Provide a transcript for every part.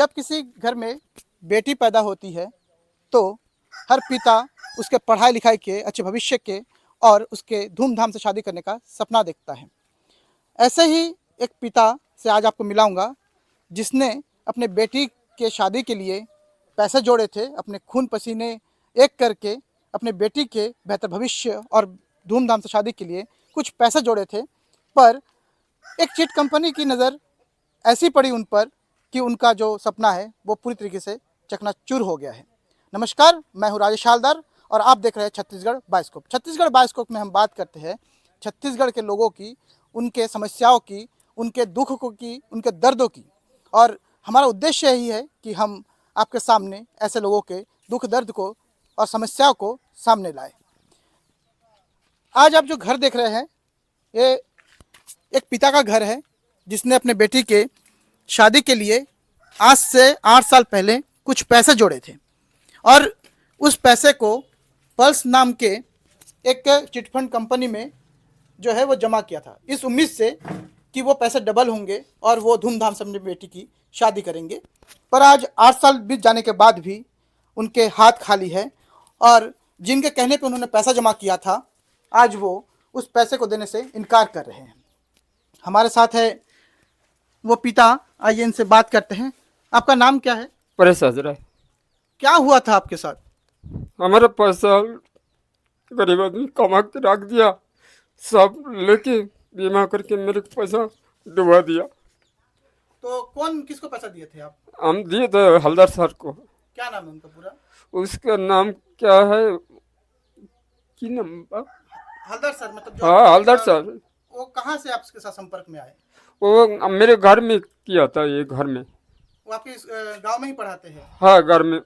जब किसी घर में बेटी पैदा होती है तो हर पिता उसके पढ़ाई लिखाई के, अच्छे भविष्य के और उसके धूमधाम से शादी करने का सपना देखता है। ऐसे ही एक पिता से आज आपको मिलाऊंगा जिसने अपने बेटी के शादी के लिए पैसे जोड़े थे, अपने खून पसीने एक करके अपने बेटी के बेहतर भविष्य और धूमधाम से शादी के लिए कुछ पैसे जोड़े थे, पर एक चिट कंपनी की नज़र ऐसी पड़ी उन पर कि उनका जो सपना है वो पूरी तरीके से चकनाचूर हो गया है। नमस्कार, मैं हूँ राजेश हालदार और आप देख रहे हैं छत्तीसगढ़ बायोस्कोप। छत्तीसगढ़ बायोस्कोप में हम बात करते हैं छत्तीसगढ़ के लोगों की, उनके समस्याओं की, उनके दुख को की, उनके दर्दों की, और हमारा उद्देश्य यही है कि हम आपके सामने ऐसे लोगों के दुख दर्द को और समस्याओं को सामने लाए। आज आप जो घर देख रहे हैं ये एक पिता का घर है जिसने अपने बेटी के शादी के लिए आज से 8 साल पहले कुछ पैसे जोड़े थे और उस पैसे को पल्स नाम के एक चिटफंड कंपनी में जो है वो जमा किया था, इस उम्मीद से कि वो पैसे डबल होंगे और वो धूमधाम से अपनी बेटी की शादी करेंगे। पर आज 8 साल बीत जाने के बाद भी उनके हाथ खाली है और जिनके कहने पे उन्होंने पैसा जमा किया था आज वो उस पैसे को देने से इनकार कर रहे हैं। हमारे साथ है वो पिता, आइए इनसे बात करते हैं। आपका नाम क्या है? परेश हजरा। क्या हुआ था आपके साथ? हमारा पैसा गरीब आदमी कमा के रख दिया, सब लेके बीमा करके मेरे को पैसा डुबा दिया। तो कौन किसको पैसा दिए थे आप? हम दिए थे हलदर सर को। क्या नाम है उनका पूरा? उसका नाम क्या है की नंबर? हलदर सर, मतलब हाँ, हलदर सर। वो कहाँ से आपके साथ संपर्क में आए? वो मेरे घर में किया था, ये घर में। वो आपके गांव में ही पढ़ाते हैं? हाँ, घर में,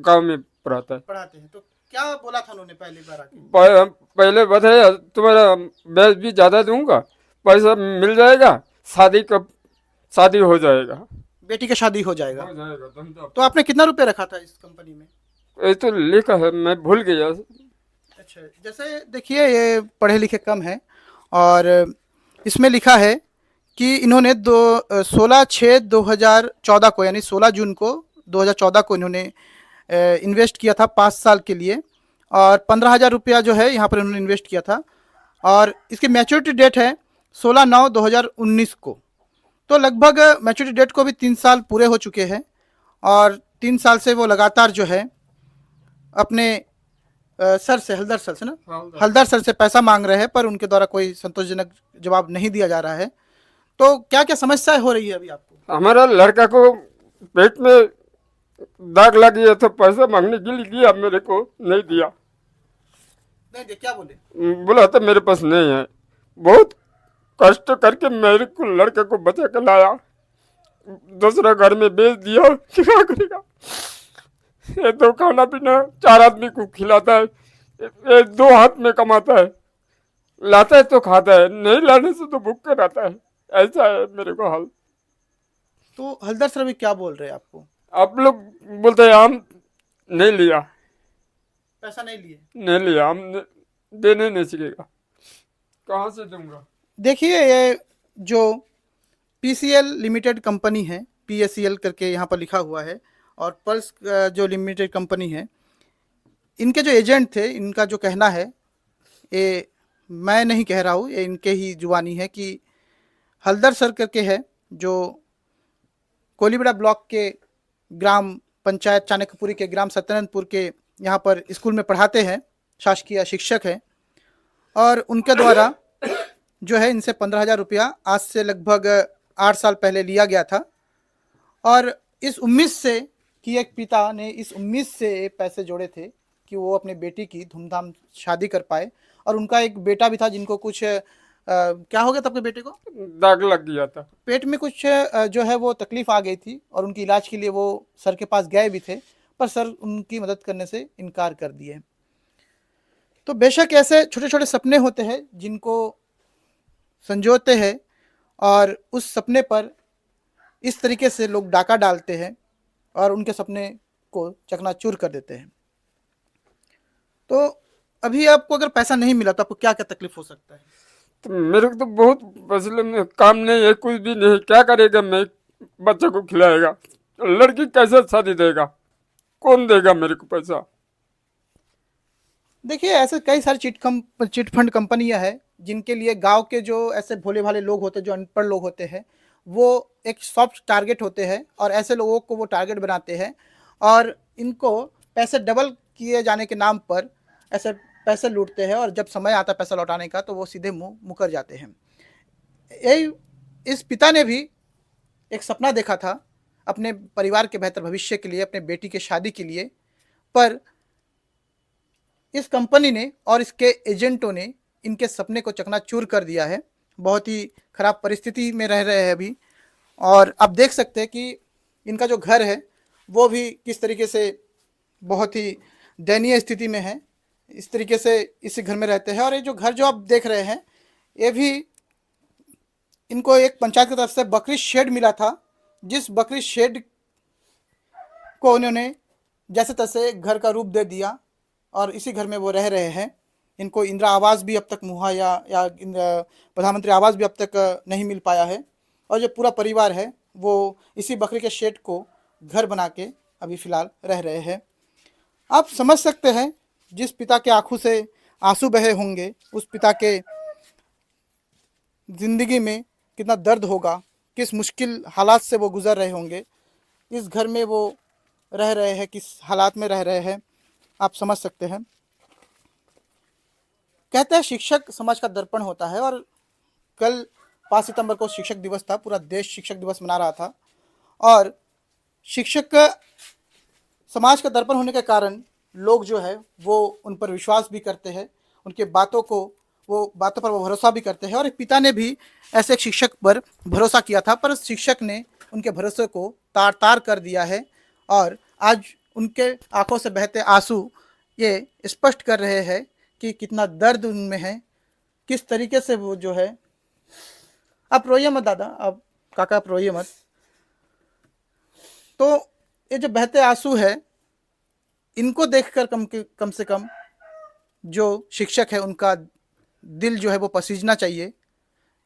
गांव में पढ़ाता है। पढ़ाते हैं। तो क्या बोला था उन्होंने पहली बार आके? पहले बताया तुम्हारा ब्याज भी ज़्यादा दूंगा, पैसा मिल जाएगा, शादी हो जाएगा, बेटी का शादी हो जाएगा। धंधा। तो आपने कितना रुपए रखा था इस कंपनी में? ये तो लिखा है, मैं भूल गया। अच्छा, जैसे देखिए ये पढ़े लिखे कम है और इसमें लिखा है कि इन्होंने 16/6/2014 को, यानी 16 जून को 2014 को इन्होंने इन्वेस्ट किया था 5 साल के लिए और 15,000 रुपया जो है यहाँ पर इन्होंने इन्वेस्ट किया था और इसकी मैच्योरिटी डेट है 16/9/2019 को। तो लगभग मैच्योरिटी डेट को भी 3 साल पूरे हो चुके हैं और 3 साल से वो लगातार जो है अपने सर से, हलदर सर से ना, हलदर सर से पैसा मांग रहे हैं, पर उनके द्वारा कोई संतोषजनक जवाब नहीं दिया जा रहा है। तो क्या क्या समस्याएं हो रही है अभी आपको? हमारा लड़का को पेट में दाग लग गया था, पैसा मांगने के लिए गया, मेरे को नहीं दिया। नहीं दे, क्या बोले? बोला था मेरे पास नहीं है। बहुत कष्ट करके मेरे को लड़के को बचा के लाया, दूसरा घर में बेच दिया। क्या करेगा? ये तो खाना पीना 4 आदमी को खिलाता है, ये 2 हाथ में कमाता है, लाता है तो खाता है, नहीं लाने से तो भूख के रहता है। ऐसा है मेरे को हाल। तो हलदर सर अभी क्या बोल रहे हैं आपको? आप लोग बोलते हैं हम नहीं लिया, पैसा नहीं लिए? नहीं लिया, हम देने नहीं सीखेगा, कहाँ से दूंगा? देखिए ये जो PCL लिमिटेड कंपनी है, PSCL करके यहाँ पर लिखा हुआ है, और पल्स जो लिमिटेड कंपनी है, इनके जो एजेंट थे, इनका जो कहना है, ये मैं नहीं कह रहा हूँ, ये इनके ही जुबानी है कि हलदर सर करके है जो कोलीबड़ा ब्लॉक के ग्राम पंचायत चाणक्यपुरी के ग्राम सत्यानंदपुर के यहाँ पर स्कूल में पढ़ाते हैं, शासकीय शिक्षक हैं, और उनके द्वारा जो है इनसे 15,000 रुपया आज से लगभग 8 साल पहले लिया गया था और इस उम्मीद से कि एक पिता ने इस उम्मीद से पैसे जोड़े थे कि वो अपने बेटी की धूमधाम शादी कर पाए। और उनका एक बेटा भी था जिनको कुछ क्या हो गया था आपके बेटे को? दाग लग गया था, पेट में कुछ जो है वो तकलीफ आ गई थी और उनकी इलाज के लिए वो सर के पास गए भी थे, पर सर उनकी मदद करने से इनकार कर दिए। तो बेशक ऐसे छोटे छोटे सपने होते हैं जिनको संजोते हैं और उस सपने पर इस तरीके से लोग डाका डालते हैं और उनके सपने को चकनाचूर कर देते हैं। तो अभी आपको अगर पैसा नहीं मिला तो आपको क्या क्या तकलीफ हो सकता है? तो मेरे को तो बहुत, असल में काम नहीं है, कुछ भी नहीं, क्या करेगा? मैं बच्चे को खिलाएगा, लड़की कैसे शादी देगा? कौन देगा मेरे को पैसा? देखिए, ऐसे कई सारी चिट फंड कंपनियां हैं जिनके लिए गांव के जो ऐसे भोले भाले लोग होते हैं, जो अनपढ़ लोग होते हैं, वो एक सॉफ्ट टारगेट होते हैं और ऐसे लोगों को वो टारगेट बनाते हैं और इनको पैसे डबल किए जाने के नाम पर ऐसे पैसे लूटते हैं और जब समय आता है पैसा लौटाने का तो वो सीधे मुंह मुकर जाते हैं। यही इस पिता ने भी एक सपना देखा था अपने परिवार के बेहतर भविष्य के लिए, अपने बेटी की शादी के लिए, पर इस कंपनी ने और इसके एजेंटों ने इनके सपने को चकनाचूर कर दिया है। बहुत ही खराब परिस्थिति में रह रहे हैं अभी और आप देख सकते हैं कि इनका जो घर है वो भी किस तरीके से बहुत ही दयनीय स्थिति में है। इस तरीके से इसी घर में रहते हैं और ये जो घर जो आप देख रहे हैं ये भी इनको एक पंचायत की तरफ से बकरी शेड मिला था, जिस बकरी शेड को उन्होंने जैसे तैसे घर का रूप दे दिया और इसी घर में वो रह रहे हैं। इनको इंदिरा आवास भी अब तक मुहैया या प्रधानमंत्री आवास भी अब तक नहीं मिल पाया है और जो पूरा परिवार है वो इसी बकरी के शेड को घर बना के अभी फ़िलहाल रह रहे हैं। आप समझ सकते हैं जिस पिता के आंखों से आंसू बहे होंगे, उस पिता के ज़िंदगी में कितना दर्द होगा, किस मुश्किल हालात से वो गुज़र रहे होंगे, इस घर में वो रह रहे हैं, किस हालात में रह रहे हैं, आप समझ सकते हैं। कहते हैं शिक्षक समाज का दर्पण होता है और कल 5 सितंबर को शिक्षक दिवस था, पूरा देश शिक्षक दिवस मना रहा था और शिक्षक समाज का दर्पण होने के कारण लोग जो है वो उन पर विश्वास भी करते हैं, उनके बातों पर वो भरोसा भी करते हैं और एक पिता ने भी ऐसे एक शिक्षक पर भरोसा किया था, पर शिक्षक ने उनके भरोसे को तार तार कर दिया है और आज उनके आंखों से बहते आंसू ये स्पष्ट कर रहे हैं कि कितना दर्द उनमें है, किस तरीके से वो जो है। आप रोइए मत दादा, आप काका आप रोइए मत। तो ये जो बहते आंसू है इनको देखकर कम से कम जो शिक्षक है उनका दिल जो है वो पसीजना चाहिए।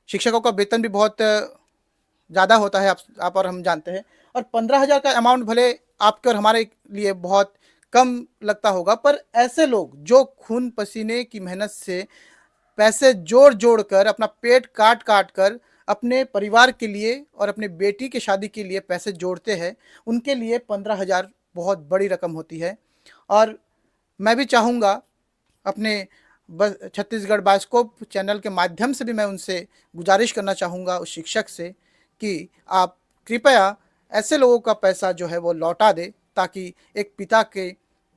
शिक्षकों का वेतन भी बहुत ज़्यादा होता है, आप और हम जानते हैं, और 15,000 का अमाउंट भले आपके और हमारे लिए बहुत कम लगता होगा, पर ऐसे लोग जो खून पसीने की मेहनत से पैसे जोड़ जोड़ कर अपना पेट काट काट कर अपने परिवार के लिए और अपने बेटी की शादी के लिए पैसे जोड़ते हैं, उनके लिए 15,000 बहुत बड़ी रकम होती है। और मैं भी चाहूँगा अपने छत्तीसगढ़ बायोस्कोप चैनल के माध्यम से भी मैं उनसे गुजारिश करना चाहूँगा उस शिक्षक से कि आप कृपया ऐसे लोगों का पैसा जो है वो लौटा दें, ताकि एक पिता के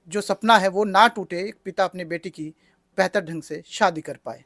जो सपना है वो ना टूटे, एक पिता अपने बेटी की बेहतर ढंग से शादी कर पाए।